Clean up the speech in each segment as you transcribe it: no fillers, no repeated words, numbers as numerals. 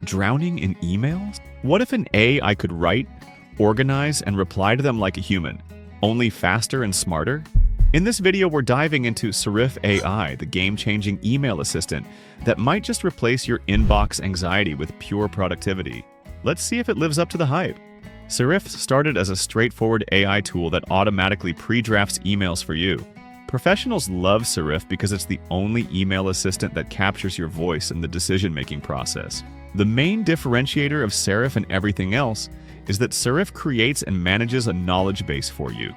Drowning in emails? What if an AI could write, organize, and reply to them like a human, only faster and smarter? In this video, we're diving into Serif AI, the game-changing email assistant that might just replace your inbox anxiety with pure productivity. Let's see if it lives up to the hype. Serif started as a straightforward AI tool that automatically pre-drafts emails for you. Professionals love Serif because it's the only email assistant that captures your voice in the decision-making process. The main differentiator of Serif and everything else is that Serif creates and manages a knowledge base for you.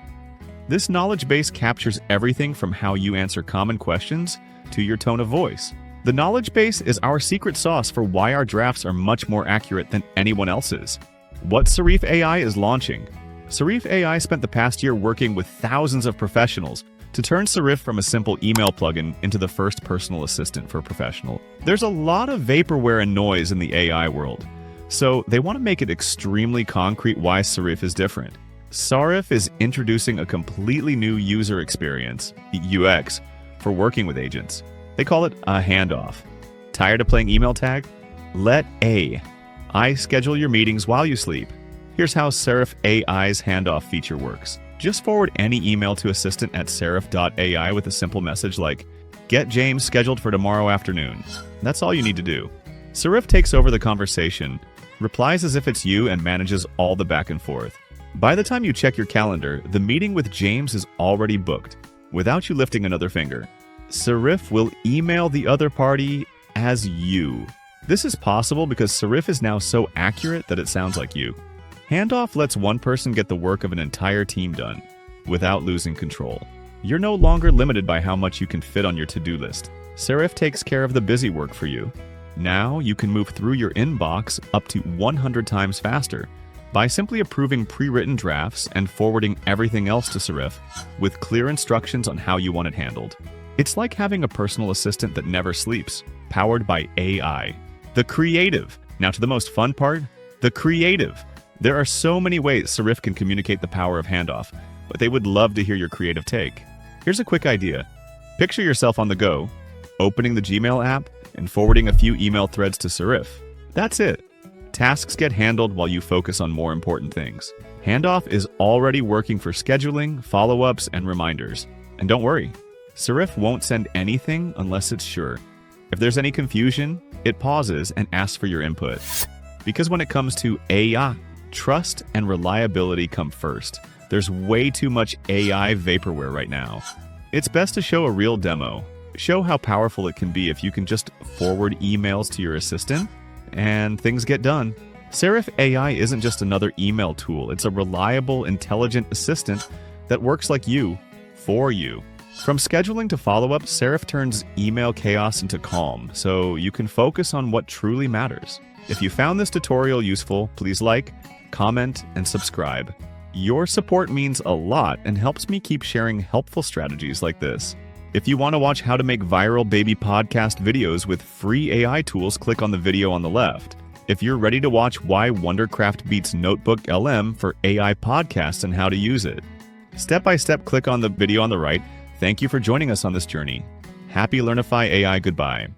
This knowledge base captures everything from how you answer common questions to your tone of voice. The knowledge base is our secret sauce for why our drafts are much more accurate than anyone else's. What Serif AI is launching? Serif AI spent the past year working with thousands of professionals to turn Serif from a simple email plugin into the first personal assistant for professionals. There's a lot of vaporware and noise in the AI world, so they want to make it extremely concrete why Serif is different. Serif is introducing a completely new user experience, UX, for working with agents. They call it a handoff. Tired of playing email tag? Let AI schedule your meetings while you sleep. Here's how Serif AI's handoff feature works. Just forward any email to assistant at serif.ai with a simple message like, "Get James scheduled for tomorrow afternoon." That's all you need to do. Serif takes over the conversation, replies as if it's you, and manages all the back and forth. By the time you check your calendar, the meeting with James is already booked, without you lifting another finger. Serif will email the other party as you. This is possible because Serif is now so accurate that it sounds like you. Handoff lets one person get the work of an entire team done, without losing control. You're no longer limited by how much you can fit on your to-do list. Serif takes care of the busy work for you. Now you can move through your inbox up to 100 times faster by simply approving pre-written drafts and forwarding everything else to Serif with clear instructions on how you want it handled. It's like having a personal assistant that never sleeps, powered by AI. The creative. Now to the most fun part, the creative. There are so many ways Serif can communicate the power of handoff, but they would love to hear your creative take. Here's a quick idea. Picture yourself on the go, opening the Gmail app and forwarding a few email threads to Serif. That's it. Tasks get handled while you focus on more important things. Handoff is already working for scheduling, follow-ups, and reminders. And don't worry, Serif won't send anything unless it's sure. If there's any confusion, it pauses and asks for your input. Because when it comes to AI, trust and reliability come first. There's way too much AI vaporware right now. It's best to show a real demo. Show how powerful it can be if you can just forward emails to your assistant and things get done. Serif AI isn't just another email tool. It's a reliable, intelligent assistant that works like you, for you. From scheduling to follow-up, Serif turns email chaos into calm, so you can focus on what truly matters. If you found this tutorial useful, please like, comment, and subscribe. Your support means a lot and helps me keep sharing helpful strategies like this. If you want to watch how to make viral baby podcast videos with free AI tools, click on the video on the left. If you're ready to watch why Wondercraft beats Notebook LM for AI podcasts and how to use it, step by step, click on the video on the right. Thank you for joining us on this journey. Happy Learnify AI. Goodbye.